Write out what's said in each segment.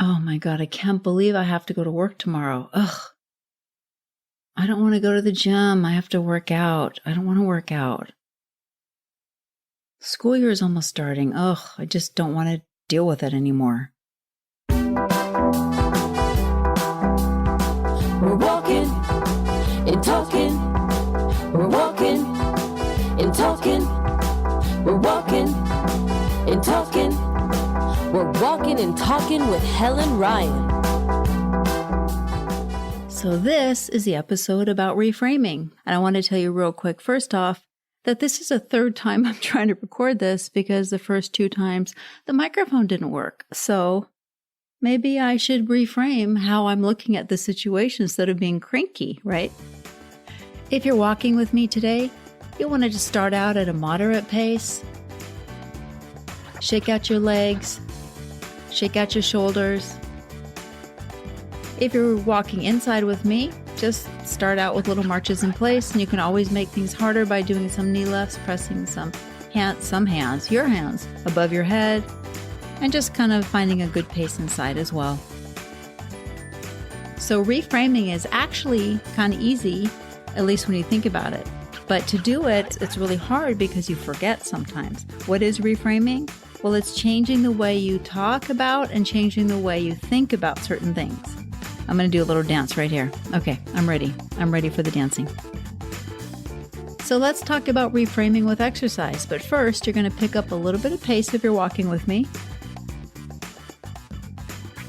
Oh my God, I can't believe I have to go to work tomorrow. Ugh. I don't want to go to the gym. I have to work out. I don't want to work out. School year is almost starting. Ugh, I just don't want to deal with it anymore. We're walking and talking. We're walking and talking. We're walking and talking. We're walking and talking with Helen Ryan. So this is the episode about reframing. And I want to tell you real quick, first off, that this is the third time I'm trying to record this because the first 2 times the microphone didn't work. So maybe I should reframe how I'm looking at the situation instead of being cranky, right? If you're walking with me today, you'll want to just start out at a moderate pace. Shake out your legs. Shake out your shoulders. If you're walking inside with me, just start out with little marches in place, and you can always make things harder by doing some knee lifts, pressing your hands above your head, and just kind of finding a good pace inside as well. So reframing is actually kind of easy, at least when you think about it. But to do it, it's really hard because you forget sometimes. What is reframing? Well, it's changing the way you talk about and changing the way you think about certain things. I'm going to do a little dance right here. Okay, I'm ready. I'm ready for the dancing. So let's talk about reframing with exercise. But first, you're going to pick up a little bit of pace if you're walking with me.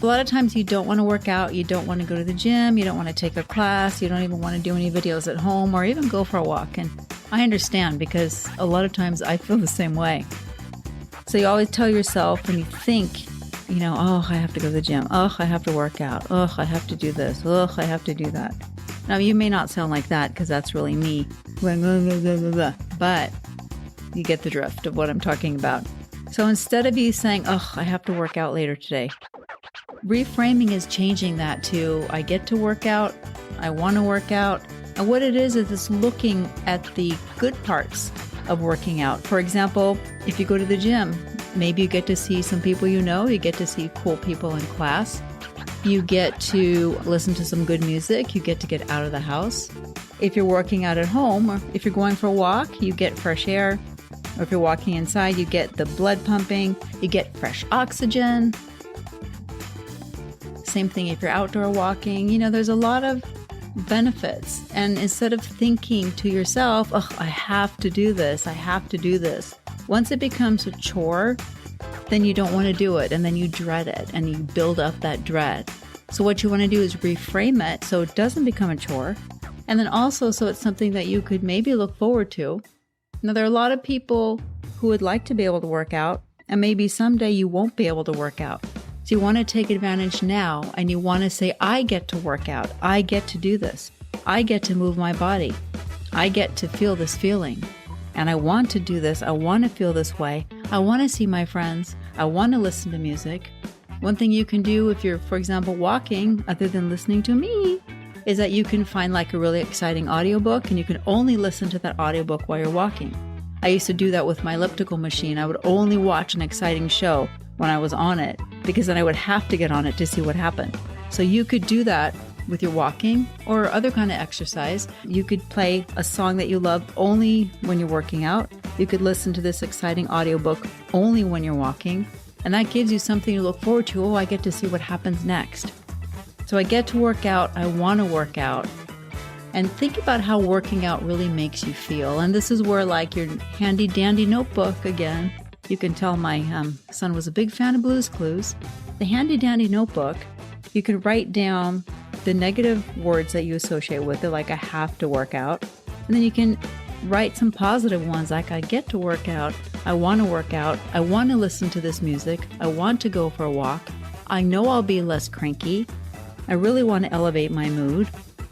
A lot of times you don't want to work out, you don't want to go to the gym, you don't want to take a class, you don't even want to do any videos at home or even go for a walk. And I understand because a lot of times I feel the same way. So you always tell yourself when you think, oh, I have to go to the gym. Oh, I have to work out. Oh, I have to do this. Oh, I have to do that. Now, you may not sound like that because that's really me. But you get the drift of what I'm talking about. So instead of you saying, oh, I have to work out later today, reframing is changing that to, I get to work out. I want to work out. And what it is it's looking at the good parts of working out. For example, if you go to the gym, maybe you get to see some people you get to see cool people in class. You get to listen to some good music. You get to get out of the house. If you're working out at home or if you're going for a walk, you get fresh air. Or if you're walking inside, you get the blood pumping. You get fresh oxygen. Same thing if you're outdoor walking. There's a lot of benefits. And instead of thinking to yourself, oh, I have to do this. Once it becomes a chore, then you don't want to do it, and then you dread it, and you build up that dread. So what you want to do is reframe it so it doesn't become a chore, and then also so it's something that you could maybe look forward to. Now, there are a lot of people who would like to be able to work out, and maybe someday you won't be able to work out. So you want to take advantage now, and you want to say, I get to work out. I get to do this. I get to move my body. I get to feel this feeling. And I want to do this. I want to feel this way. I want to see my friends. I want to listen to music. One thing you can do if you're, for example, walking, other than listening to me, is that you can find like a really exciting audiobook, and you can only listen to that audiobook while you're walking. I used to do that with my elliptical machine. I would only watch an exciting show when I was on it, because then I would have to get on it to see what happened. So you could do that with your walking or other kind of exercise. You could play a song that you love only when you're working out. You could listen to this exciting audiobook only when you're walking. And that gives you something to look forward to. Oh, I get to see what happens next. So I get to work out. I want to work out. And think about how working out really makes you feel. And this is where, like, your handy dandy notebook again. You can tell my son was a big fan of Blue's Clues. The handy dandy notebook, you can write down the negative words that you associate with it, like I have to work out. And then you can write some positive ones, like I get to work out, I want to work out, I want to listen to this music, I want to go for a walk, I know I'll be less cranky, I really want to elevate my mood.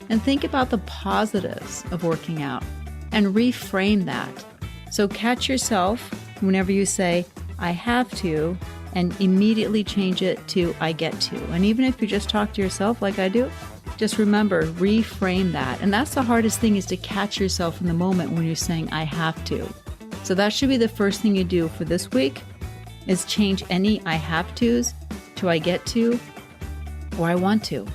And think about the positives of working out and reframe that. So catch yourself whenever you say, I have to, and immediately change it to I get to. And even if you just talk to yourself like I do, just remember, reframe that. And that's the hardest thing, is to catch yourself in the moment when you're saying I have to. So that should be the first thing you do for this week, is change any I have to's to I get to, or I want to.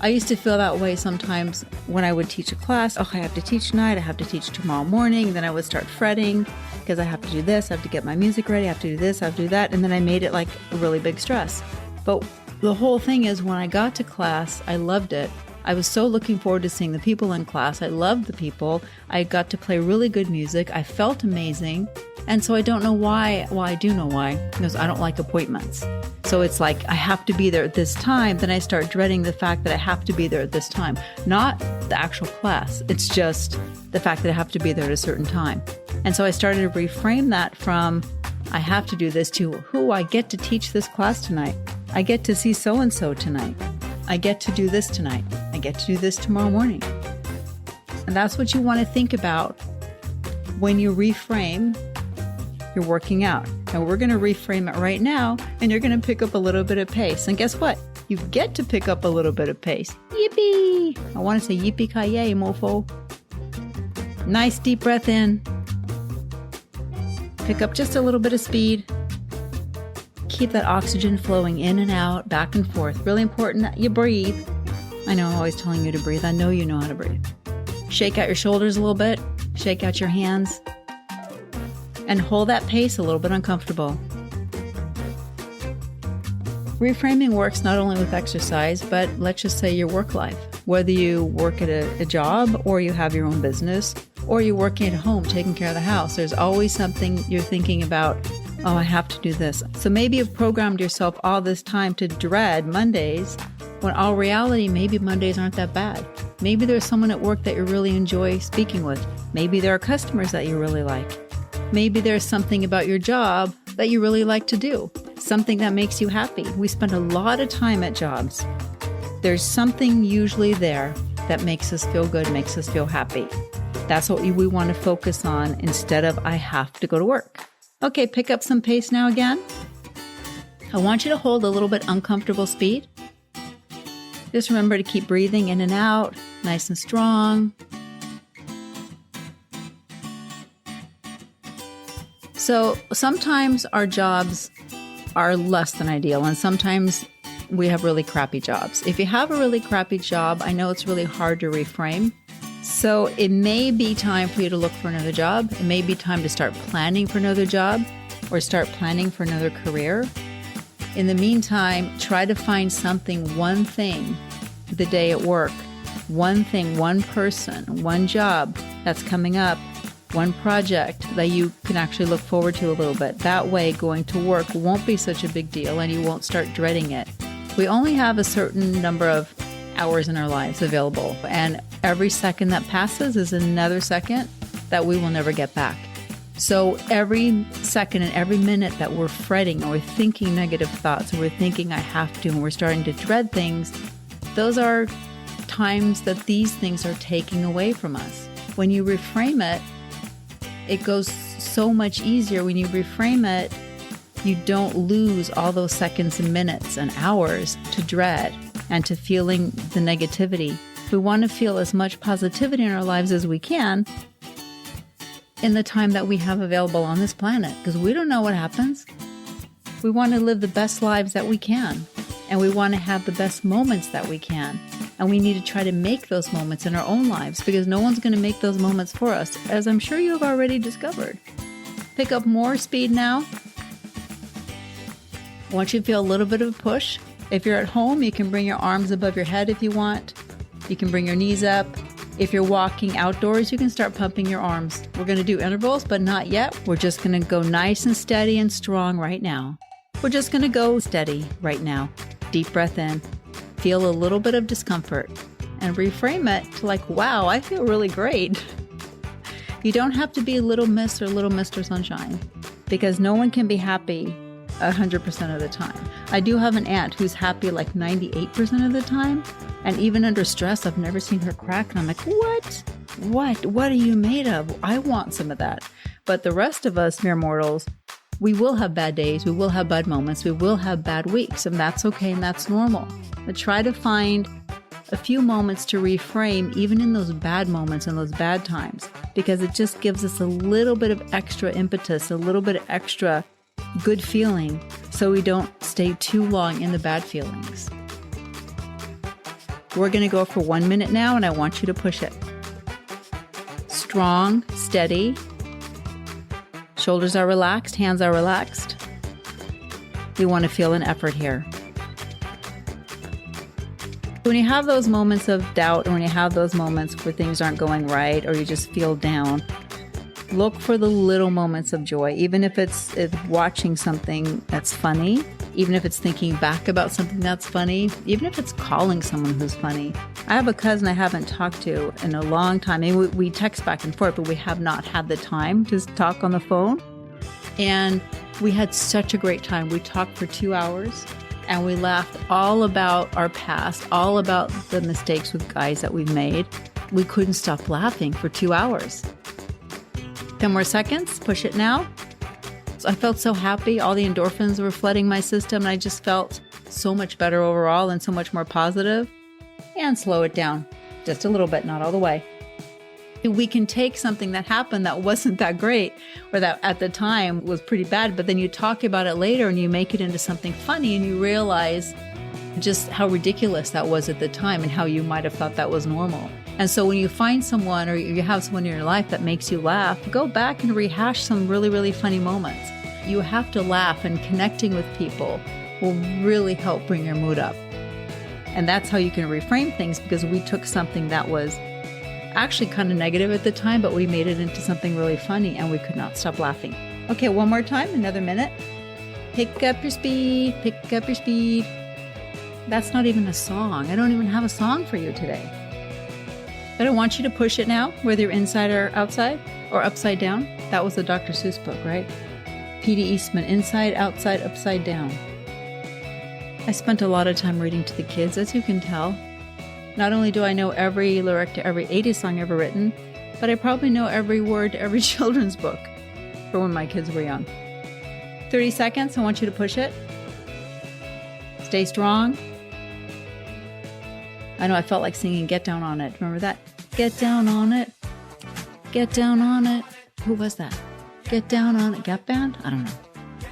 I used to feel that way sometimes when I would teach a class. Oh, I have to teach tonight. I have to teach tomorrow morning. Then I would start fretting because I have to do this. I have to get my music ready. I have to do this. I have to do that. And then I made it like a really big stress. But the whole thing is when I got to class, I loved it. I was so looking forward to seeing the people in class. I loved the people. I got to play really good music. I felt amazing. And so I don't know why. Well, I do know why. Because I don't like appointments. So it's like I have to be there at this time. Then I start dreading the fact that I have to be there at this time. Not the actual class. It's just the fact that I have to be there at a certain time. And so I started to reframe that from I have to do this to I get to teach this class tonight. I get to see so-and-so tonight. I get to do this tonight. I get to do this tomorrow morning. And that's what you want to think about when you reframe your working out. And we're going to reframe it right now, and you're going to pick up a little bit of pace. And guess what? You get to pick up a little bit of pace. Yippee! I want to say yippee-ki-yay, mofo. Nice deep breath in. Pick up just a little bit of speed. Keep that oxygen flowing in and out, back and forth. Really important that you breathe. I know I'm always telling you to breathe. I know you know how to breathe. Shake out your shoulders a little bit. Shake out your hands. And hold that pace a little bit uncomfortable. Reframing works not only with exercise, but let's just say your work life. Whether you work at a job or you have your own business or you're working at home taking care of the house, there's always something you're thinking about. Oh, I have to do this. So maybe you've programmed yourself all this time to dread Mondays, when all reality, maybe Mondays aren't that bad. Maybe there's someone at work that you really enjoy speaking with. Maybe there are customers that you really like. Maybe there's something about your job that you really like to do. Something that makes you happy. We spend a lot of time at jobs. There's something usually there that makes us feel good, makes us feel happy. That's what we want to focus on instead of I have to go to work. Okay, pick up some pace now again. I want you to hold a little bit uncomfortable speed. Just remember to keep breathing in and out, nice and strong. So sometimes our jobs are less than ideal, and sometimes we have really crappy jobs. If you have a really crappy job, I know it's really hard to reframe. So it may be time for you to look for another job. It may be time to start planning for another job or start planning for another career. In the meantime, try to find something, one thing, the day at work, one thing, one person, one job that's coming up, one project that you can actually look forward to a little bit. That way, going to work won't be such a big deal and you won't start dreading it. We only have a certain number of hours in our lives available, and every second that passes is another second that we will never get back. So every second and every minute that we're fretting or we're thinking negative thoughts or we're thinking I have to and we're starting to dread things, those are times that these things are taking away from us. When you reframe it, it goes so much easier. When you reframe it, you don't lose all those seconds and minutes and hours to dread and to feeling the negativity. We want to feel as much positivity in our lives as we can in the time that we have available on this planet, because we don't know what happens. We want to live the best lives that we can, and we want to have the best moments that we can. And we need to try to make those moments in our own lives, because no one's going to make those moments for us, as I'm sure you have already discovered. Pick up more speed now. I want you to feel a little bit of a push. If you're at home, you can bring your arms above your head if you want. You can bring your knees up. If you're walking outdoors, you can start pumping your arms. We're going to do intervals, but not yet. We're just going to go nice and steady and strong right now. We're just going to go steady right now. Deep breath in. Feel a little bit of discomfort and reframe it to like, wow, I feel really great. You don't have to be Little Miss or Little Mr. Sunshine, because no one can be happy 100% of the time. I do have an aunt who's happy like 98% of the time. And even under stress, I've never seen her crack. And I'm like, what are you made of? I want some of that. But the rest of us, mere mortals, we will have bad days. We will have bad moments. We will have bad weeks. And that's okay. And that's normal. But try to find a few moments to reframe, even in those bad moments and those bad times, because it just gives us a little bit of extra impetus, a little bit of extra good feeling, so we don't stay too long in the bad feelings. We're going to go for 1 minute now, and I want you to push it. Strong, steady. Shoulders are relaxed, hands are relaxed. We want to feel an effort here. When you have those moments of doubt, or when you have those moments where things aren't going right, or you just feel down, look for the little moments of joy, even if it's watching something that's funny, even if it's thinking back about something that's funny, even if it's calling someone who's funny. I have a cousin I haven't talked to in a long time. I mean, we text back and forth, but we have not had the time to talk on the phone. And we had such a great time. We talked for 2 hours, and we laughed all about our past, all about the mistakes with guys that we've made. We couldn't stop laughing for 2 hours. 10 more seconds. Push it now. So I felt so happy. All the endorphins were flooding my system, and I just felt so much better overall and so much more positive. And slow it down just a little bit, not all the way. We can take something that happened that wasn't that great, or that at the time was pretty bad, but then you talk about it later and you make it into something funny, and you realize just how ridiculous that was at the time and how you might have thought that was normal. And so when you find someone, or you have someone in your life that makes you laugh, go back and rehash some really, really funny moments. You have to laugh, and connecting with people will really help bring your mood up. And that's how you can reframe things, because we took something that was actually kind of negative at the time, but we made it into something really funny, and we could not stop laughing. Okay, one more time, another minute. Pick up your speed, pick up your speed. That's not even a song. I don't even have a song for you today. But I want you to push it now, whether you're inside or outside, or upside down. That was the Dr. Seuss book, right? P.D. Eastman, inside, outside, upside down. I spent a lot of time reading to the kids, as you can tell. Not only do I know every lyric to every 80s song ever written, but I probably know every word to every children's book for when my kids were young. 30 seconds, I want you to push it. Stay strong. I know I felt like singing Get Down on It. Remember that? Get down on it. Get down on it. Who was that? Get down on it. Gap Band? I don't know.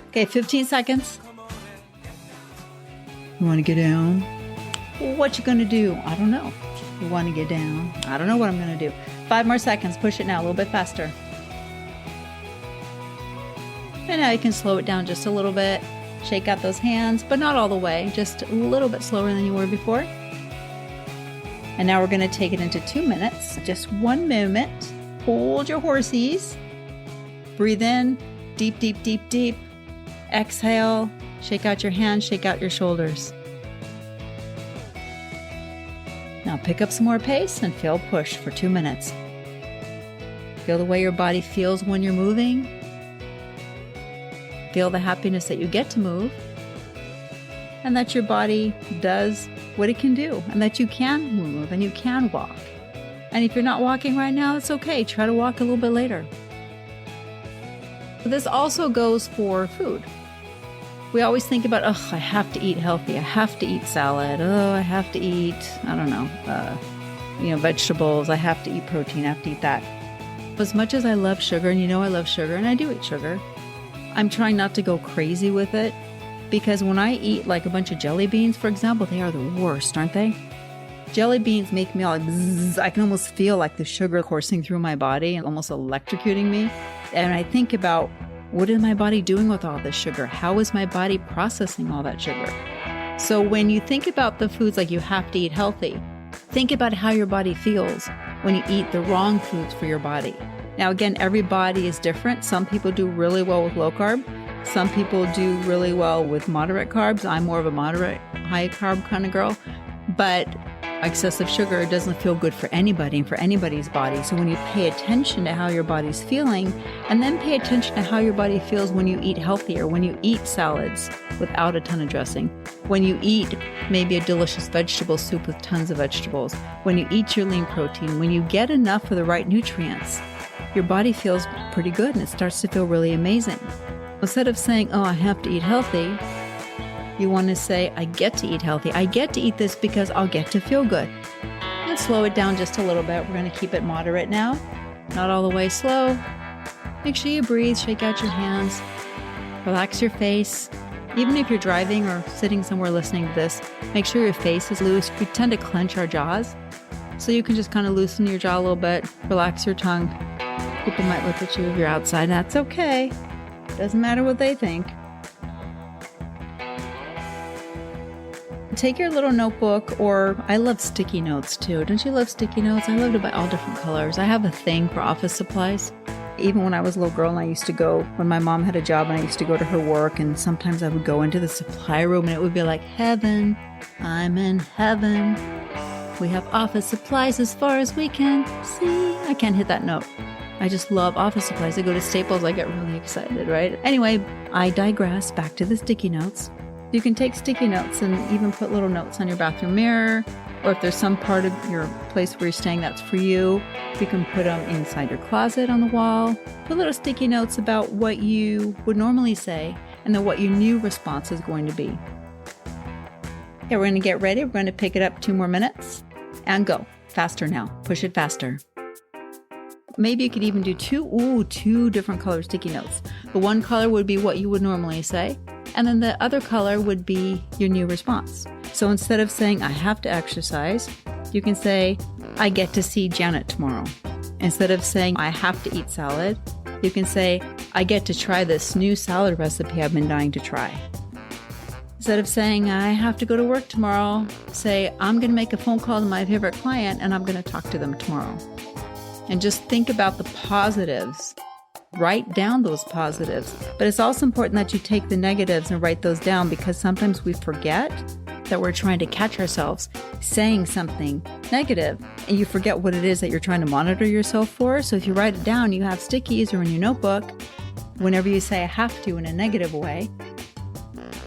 Okay, 15 seconds. You want to get down? What you going to do? I don't know. You want to get down? I don't know what I'm going to do. 5 more seconds. Push it now, a little bit faster. And now you can slow it down just a little bit. Shake out those hands, but not all the way. Just a little bit slower than you were before. And now we're going to take it into 2 minutes. Just 1 moment. Hold your horsies. Breathe in. Deep, deep, deep, deep. Exhale. Shake out your hands. Shake out your shoulders. Now pick up some more pace and feel push for 2 minutes. Feel the way your body feels when you're moving. Feel the happiness that you get to move. And that your body does what it can do, and that you can move and you can walk. And if you're not walking right now, it's okay. Try to walk a little bit later. This also goes for food. We always think about, oh, I have to eat healthy. I have to eat salad. Oh, I have to eat, I don't know, vegetables. I have to eat protein. I have to eat that. As much as I love sugar, and I love sugar, and I do eat sugar, I'm trying not to go crazy with it. Because when I eat like a bunch of jelly beans, for example, they are the worst, aren't they? Jelly beans make me all like bzzz. I can almost feel like the sugar coursing through my body and almost electrocuting me. And I think about, what is my body doing with all this sugar? How is my body processing all that sugar? So when you think about the foods like you have to eat healthy, think about how your body feels when you eat the wrong foods for your body. Now, again, every body is different. Some people do really well with low carb. Some people do really well with moderate carbs. I'm more of a moderate, high carb kind of girl. But excessive sugar doesn't feel good for anybody and for anybody's body. So when you pay attention to how your body's feeling, and then pay attention to how your body feels when you eat healthier, when you eat salads without a ton of dressing, when you eat maybe a delicious vegetable soup with tons of vegetables, when you eat your lean protein, when you get enough of the right nutrients, your body feels pretty good and it starts to feel really amazing. Instead of saying, oh, I have to eat healthy, you want to say, I get to eat healthy. I get to eat this because I'll get to feel good. Let's slow it down just a little bit. We're going to keep it moderate now. Not all the way slow. Make sure you breathe, shake out your hands, relax your face, Even if you're driving or sitting somewhere listening to this, make sure your face is loose. We tend to clench our jaws. So you can just kind of loosen your jaw a little bit, relax your tongue. People might look at you if you're outside. That's okay. Doesn't matter what they think. Take your little notebook, or I love sticky notes too. Don't you love sticky notes? I love to buy all different colors. I have a thing for office supplies. Even when I was a little girl and I used to go, when my mom had a job and I used to go to her work, and sometimes I would go into the supply room and it would be like, heaven, I'm in heaven. We have office supplies as far as we can see. I can't hit that note. I just love office supplies. I go to Staples, I get really excited, right? Anyway, I digress. Back to the sticky notes. You can take sticky notes and even put little notes on your bathroom mirror, or if there's some part of your place where you're staying that's for you, you can put them inside your closet on the wall. Put little sticky notes about what you would normally say and then what your new response is going to be. Okay, we're going to get ready. We're going to pick it up 2 more minutes and go. Faster now. Push it faster. Maybe you could even do 2 different color sticky notes. The one color would be what you would normally say, and then the other color would be your new response. So instead of saying, I have to exercise, you can say, I get to see Janet tomorrow. Instead of saying, I have to eat salad, you can say, I get to try this new salad recipe I've been dying to try. Instead of saying, I have to go to work tomorrow, say, I'm going to make a phone call to my favorite client and I'm going to talk to them tomorrow. And just think about the positives. Write down those positives. But it's also important that you take the negatives and write those down, because sometimes we forget that we're trying to catch ourselves saying something negative and you forget what it is that you're trying to monitor yourself for. So if you write it down, you have stickies or in your notebook, whenever you say I have to in a negative way,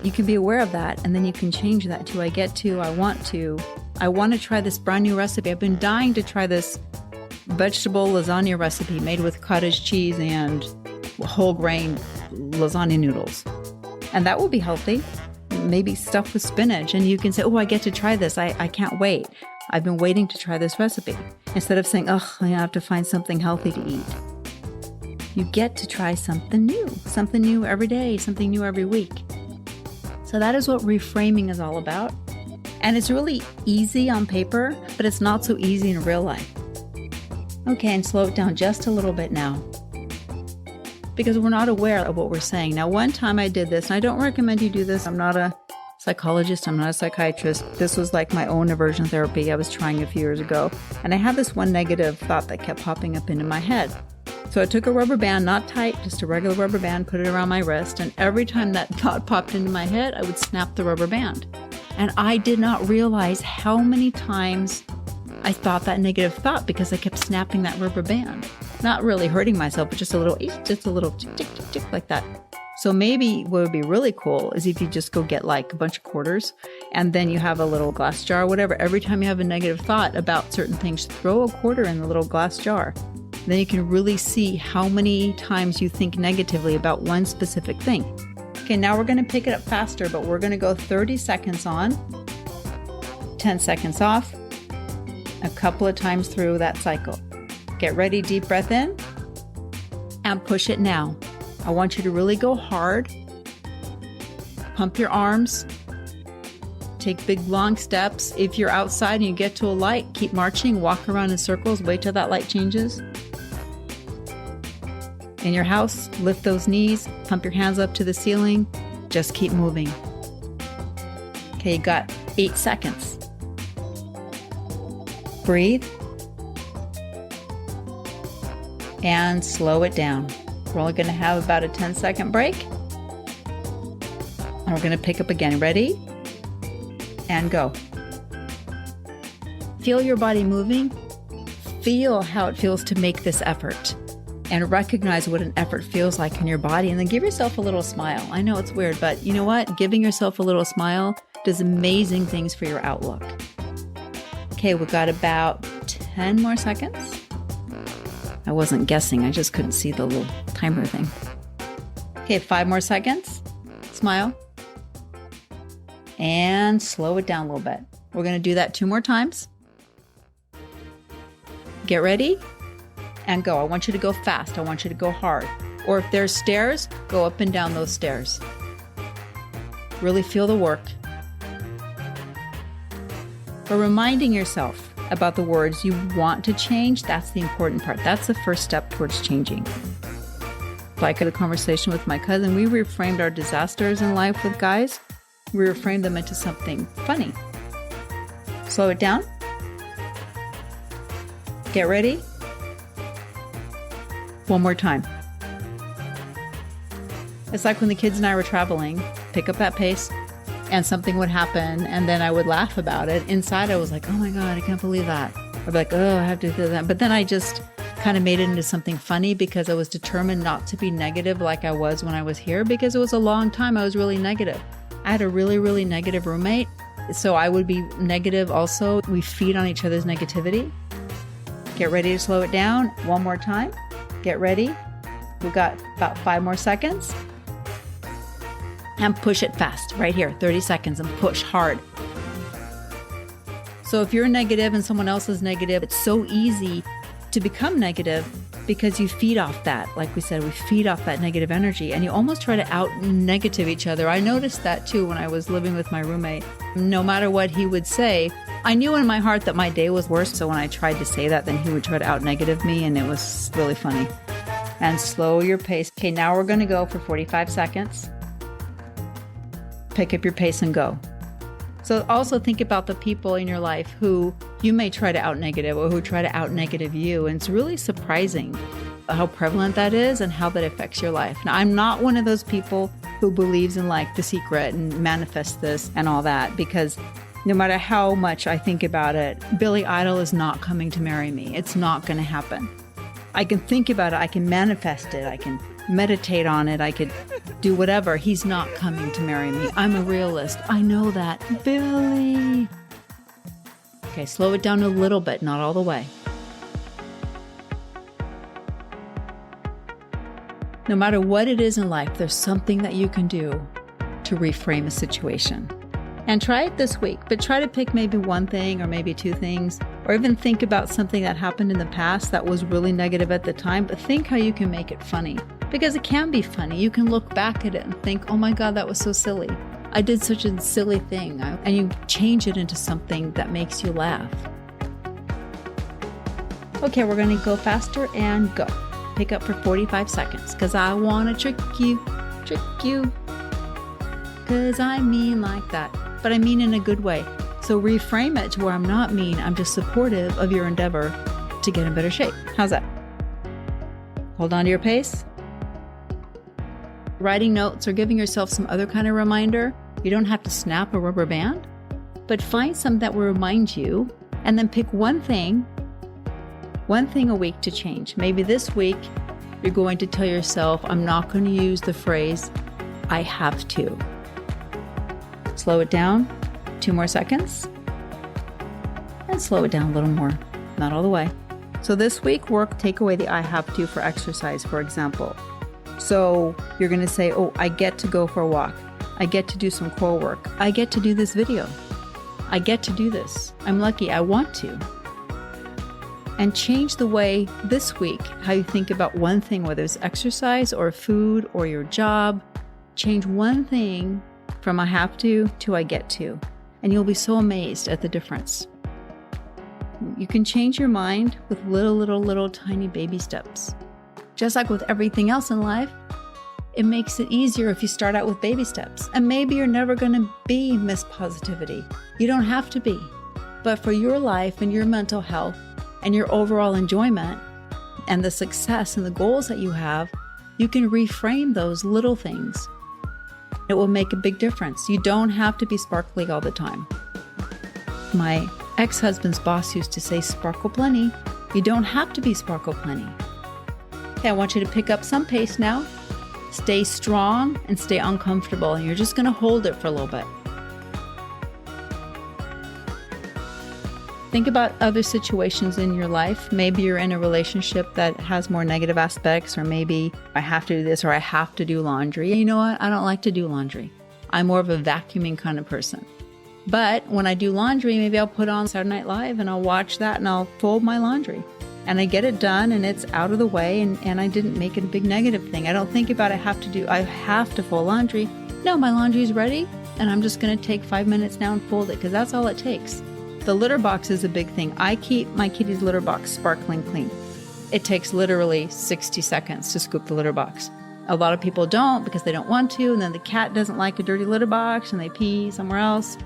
you can be aware of that, and then you can change that to I get to, I want to try this brand new recipe. I've been dying to try this vegetable lasagna recipe made with cottage cheese and whole grain lasagna noodles. And that will be healthy. Maybe stuffed with spinach. And you can say, oh, I get to try this. I can't wait. I've been waiting to try this recipe. Instead of saying, oh, I have to find something healthy to eat. You get to try something new every day, something new every week. So that is what reframing is all about. And it's really easy on paper, but it's not so easy in real life. Okay, and slow it down just a little bit now, because we're not aware of what we're saying. Now, one time I did this, and I don't recommend you do this. I'm not a psychologist. I'm not a psychiatrist. This was like my own aversion therapy I was trying a few years ago. And I had this one negative thought that kept popping up into my head. So I took a rubber band, not tight, just a regular rubber band, put it around my wrist. And every time that thought popped into my head, I would snap the rubber band. And I did not realize how many times I thought that negative thought because I kept snapping that rubber band. Not really hurting myself, but just a little tick, tick, tick, tick, like that. So maybe what would be really cool is if you just go get like a bunch of quarters and then you have a little glass jar or whatever. Every time you have a negative thought about certain things, throw a quarter in the little glass jar. Then you can really see how many times you think negatively about one specific thing. Okay, now we're going to pick it up faster, but we're going to go 30 seconds on, 10 seconds off, a couple of times through that cycle. Get ready, deep breath in, and push it now. I want you to really go hard. Pump your arms. Take big, long steps. If you're outside and you get to a light, keep marching, walk around in circles, wait till that light changes. In your house, lift those knees, pump your hands up to the ceiling, just keep moving. Okay, you got 8 seconds. Breathe and slow it down. We're only going to have about a 10-second break. And we're going to pick up again. Ready? And go. Feel your body moving. Feel how it feels to make this effort. And recognize what an effort feels like in your body. And then give yourself a little smile. I know it's weird, but you know what? Giving yourself a little smile does amazing things for your outlook. Okay, we've got about 10 more seconds. I wasn't guessing. I just couldn't see the little timer thing. Okay, 5 more seconds. Smile. And slow it down a little bit. We're going to do that 2 more times. Get ready and go. I want you to go fast. I want you to go hard. Or if there's stairs, go up and down those stairs. really feel the work. But reminding yourself about the words you want to change, that's the important part. That's the first step towards changing. Like in a conversation with my cousin, we reframed our disasters in life with guys. We reframed them into something funny. Slow it down. Get ready. One more time. It's like when the kids and I were traveling, pick up that pace, and something would happen, and then I would laugh about it. Inside, I was like, oh my God, I can't believe that. I'd be like, oh, I have to do that. But then I just kind of made it into something funny because I was determined not to be negative like I was when I was here, because it was a long time I was really negative. I had a really, really negative roommate, so I would be negative also. We feed on each other's negativity. Get ready to slow it down. One more time. Get ready. We've got about 5 more seconds. And push it fast, right here, 30 seconds, and push hard. So if you're negative and someone else is negative, it's so easy to become negative because you feed off that. Like we said, we feed off that negative energy, and you almost try to out-negative each other. I noticed that too when I was living with my roommate. No matter what he would say, I knew in my heart that my day was worse, so when I tried to say that, then he would try to out-negative me, and it was really funny. And slow your pace. Okay, now we're going to go for 45 seconds. Pick up your pace and go. So also think about the people in your life who you may try to out-negative or who try to out-negative you. And it's really surprising how prevalent that is and how that affects your life. Now, I'm not one of those people who believes in like The Secret and manifest this and all that, because no matter how much I think about it, Billy Idol is not coming to marry me. It's not going to happen. I can think about it. I can manifest it. I can meditate on it. I could do whatever. He's not coming to marry me. I'm a realist. I know that. Billy. Okay, slow it down a little bit, not all the way. No matter what it is in life, there's something that you can do to reframe a situation. And try it this week, but try to pick maybe one thing or maybe 2 things, or even think about something that happened in the past that was really negative at the time, but think how you can make it funny. Because it can be funny. You can look back at it and think, oh my God, that was so silly. I did such a silly thing. And you change it into something that makes you laugh. Okay, we're going to go faster and go. Pick up for 45 seconds because I want to trick you. Because I mean like that. But I mean in a good way. So reframe it to where I'm not mean. I'm just supportive of your endeavor to get in better shape. How's that? Hold on to your pace. Writing notes or giving yourself some other kind of reminder. You don't have to snap a rubber band, but find something that will remind you, and then pick one thing a week to change. Maybe this week you're going to tell yourself, I'm not going to use the phrase, I have to. Slow it down, 2 more seconds, and slow it down a little more, not all the way. So this week, take away the I have to for exercise, for example. So you're going to say, oh, I get to go for a walk. I get to do some core work. I get to do this video. I get to do this. I'm lucky. I want to. And change the way this week, how you think about one thing, whether it's exercise or food or your job. Change one thing from I have to I get to. And you'll be so amazed at the difference. You can change your mind with little tiny baby steps. Just like with everything else in life, it makes it easier if you start out with baby steps. And maybe you're never going to be Miss Positivity. You don't have to be. But for your life and your mental health and your overall enjoyment and the success and the goals that you have, you can reframe those little things. It will make a big difference. You don't have to be sparkly all the time. My ex-husband's boss used to say, sparkle plenty. You don't have to be sparkle plenty. Okay, I want you to pick up some pace now. Stay strong and stay uncomfortable. And you're just going to hold it for a little bit. Think about other situations in your life. Maybe you're in a relationship that has more negative aspects, or maybe I have to do this or I have to do laundry. You know what? I don't like to do laundry. I'm more of a vacuuming kind of person. But when I do laundry, maybe I'll put on Saturday Night Live and I'll watch that and I'll fold my laundry. And I get it done and it's out of the way and I didn't make it a big negative thing. I don't think about I have to fold laundry. No, my laundry's ready and I'm just going to take 5 minutes now and fold it because that's all it takes. The litter box is a big thing. I keep my kitty's litter box sparkling clean. It takes literally 60 seconds to scoop the litter box. A lot of people don't because they don't want to, and then the cat doesn't like a dirty litter box and they pee somewhere else.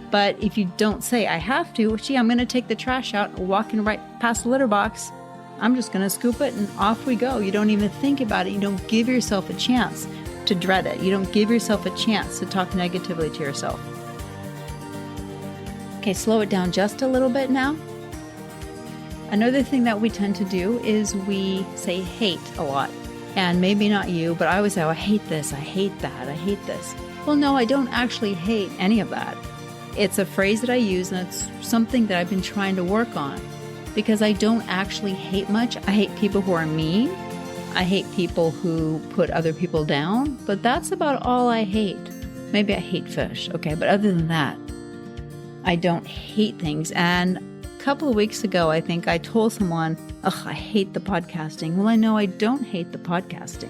But if you don't say, I have to, gee, I'm going to take the trash out, walking right past the litter box, I'm just going to scoop it and off we go. You don't even think about it. You don't give yourself a chance to dread it. You don't give yourself a chance to talk negatively to yourself. Okay, slow it down just a little bit now. Another thing that we tend to do is we say hate a lot. And maybe not you, but I always say, oh, I hate this, I hate that, I hate this. Well, no, I don't actually hate any of that. It's a phrase that I use, and it's something that I've been trying to work on because I don't actually hate much. I hate people who are mean. I hate people who put other people down, but that's about all I hate. Maybe I hate fish, okay, but other than that, I don't hate things. And a couple of weeks ago, I think I told someone, I hate the podcasting. Well, I know I don't hate the podcasting.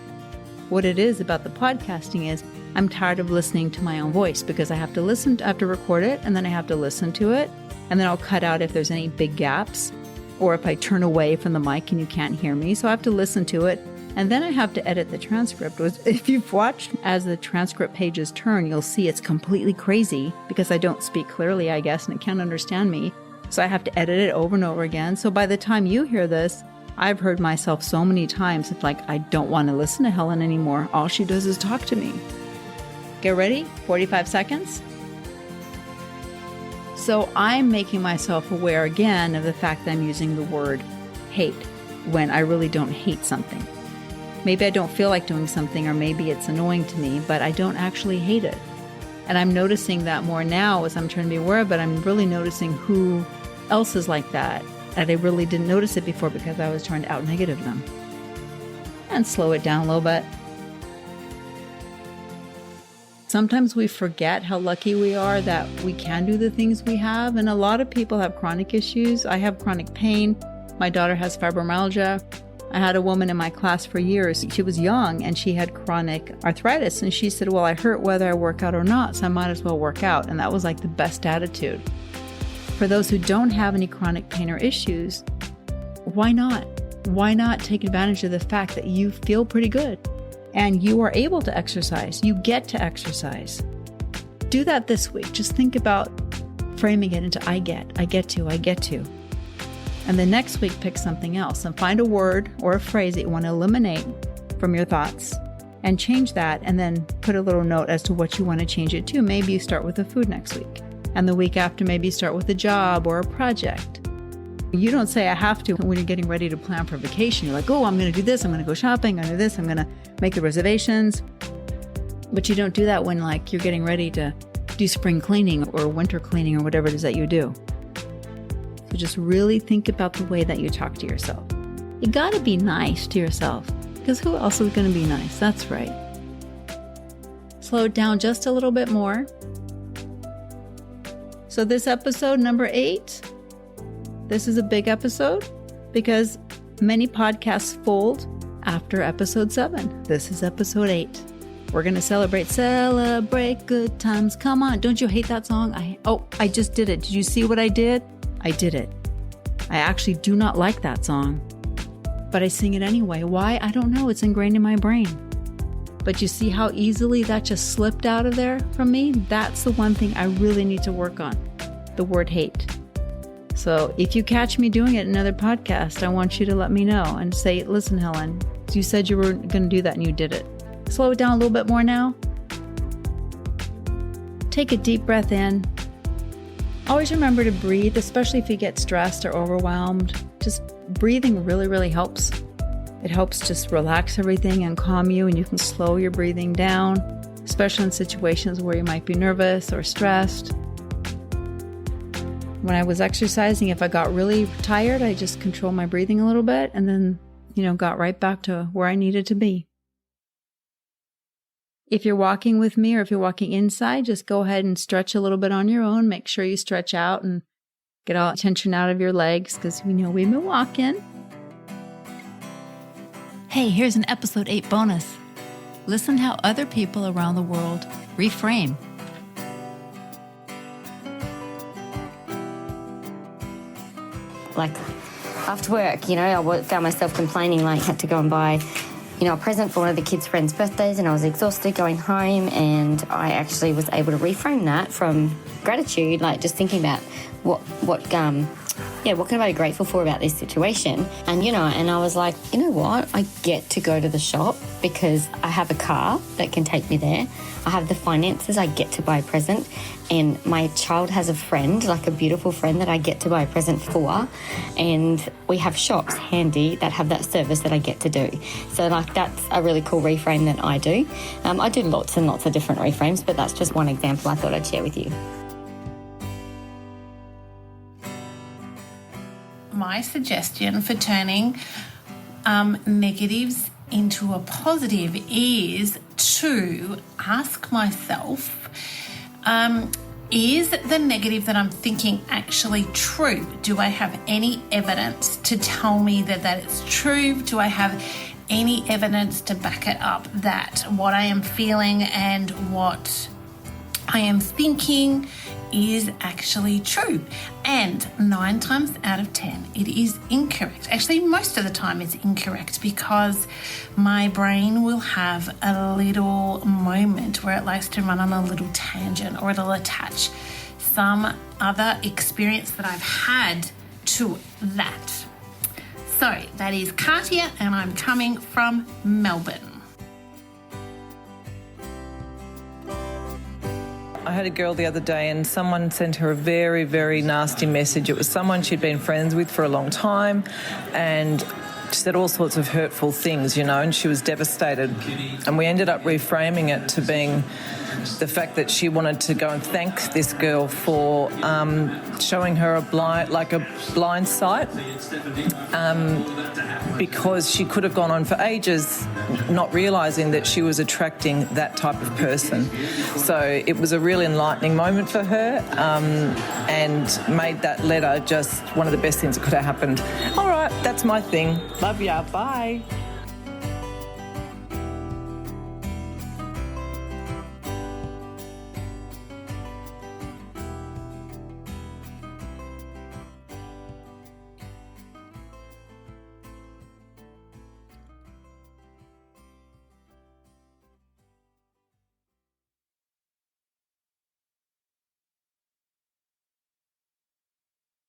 What it is about the podcasting is I'm tired of listening to my own voice because I have to record it, and then I have to listen to it, and then I'll cut out if there's any big gaps, or if I turn away from the mic and you can't hear me. So I have to listen to it, and then I have to edit the transcript. If you've watched as the transcript pages turn, you'll see it's completely crazy because I don't speak clearly, I guess, and it can't understand me. So I have to edit it over and over again. So by the time you hear this, I've heard myself so many times, it's like, I don't want to listen to Helen anymore. All she does is talk to me. Get ready, 45 seconds. So I'm making myself aware again of the fact that I'm using the word hate when I really don't hate something. Maybe I don't feel like doing something, or maybe it's annoying to me, but I don't actually hate it. And I'm noticing that more now as I'm trying to be aware of it. I'm really noticing who else is like that. And I really didn't notice it before because I was trying to out-negative them. And slow it down a little bit. Sometimes we forget how lucky we are that we can do the things we have. And a lot of people have chronic issues. I have chronic pain. My daughter has fibromyalgia. I had a woman in my class for years. She was young and she had chronic arthritis. And she said, well, I hurt whether I work out or not, so I might as well work out. And that was like the best attitude. For those who don't have any chronic pain or issues, why not? Why not take advantage of the fact that you feel pretty good and you are able to exercise? You get to exercise. Do that this week. Just think about framing it into I get to. And the next week, pick something else and find a word or a phrase that you want to eliminate from your thoughts and change that, and then put a little note as to what you want to change it to. Maybe you start with the food next week. And the week after, maybe you start with a job or a project. You don't say I have to when you're getting ready to plan for vacation. You're like, oh, I'm going to do this. I'm going to go shopping. I'm going to do this. I'm going to make the reservations. But you don't do that when you're getting ready to do spring cleaning or winter cleaning or whatever it is that you do. So just really think about the way that you talk to yourself. You got to be nice to yourself because who else is going to be nice? That's right. Slow it down just a little bit more. So this episode number 8, this is a big episode because many podcasts fold after episode 7. This is episode 8. We're going to celebrate good times. Come on. Don't you hate that song? I just did it. Did you see what I did? I did it. I actually do not like that song, but I sing it anyway. Why? I don't know. It's ingrained in my brain. But you see how easily that just slipped out of there from me? That's the one thing I really need to work on, the word hate. So if you catch me doing it in another podcast, I want you to let me know and say, listen, Helen, you said you were going to do that and you did it. Slow it down a little bit more now. Take a deep breath in. Always remember to breathe, especially if you get stressed or overwhelmed. Just breathing really, really helps. It helps just relax everything and calm you, and you can slow your breathing down, especially in situations where you might be nervous or stressed. When I was exercising, if I got really tired, I just controlled my breathing a little bit and then, got right back to where I needed to be. If you're walking with me or if you're walking inside, just go ahead and stretch a little bit on your own. Make sure you stretch out and get all tension out of your legs because we know we've been walking. Hey, here's an episode 8 bonus. Listen how other people around the world reframe. Like, after work, you know, I found myself complaining, like, had to go and buy, you know, a present for one of the kids' friends' birthdays, and I was exhausted going home, and I actually was able to reframe that from gratitude, like just thinking about what can I be grateful for about this situation? And, you know, and I was like, you know what? I get to go to the shop because I have a car that can take me there. I have the finances, I get to buy a present. And my child has a friend, like a beautiful friend that I get to buy a present for. And we have shops handy that have that service that I get to do. So, like, that's a really cool reframe that I do. I do lots and lots of different reframes, but that's just one example I thought I'd share with you. My suggestion for turning negatives into a positive is to ask myself, is the negative that I'm thinking actually true? Do I have any evidence to tell me that it's true? Do I have any evidence to back it up that what I am feeling and what I am thinking is actually true? And 9 times out of 10 it is incorrect. Actually, most of the time it's incorrect, because my brain will have a little moment where it likes to run on a little tangent, or it'll attach some other experience that I've had to that. So that is Katya, and I'm coming from Melbourne. I had a girl the other day and someone sent her a very, very nasty message. It was someone she'd been friends with for a long time, and she said all sorts of hurtful things, you know, and she was devastated. And we ended up reframing it to being the fact that she wanted to go and thank this girl for showing her a blind sight, because she could have gone on for ages not realising that she was attracting that type of person. So it was a really enlightening moment for her, and made that letter just one of the best things that could have happened. All right, that's my thing. Love ya. Bye.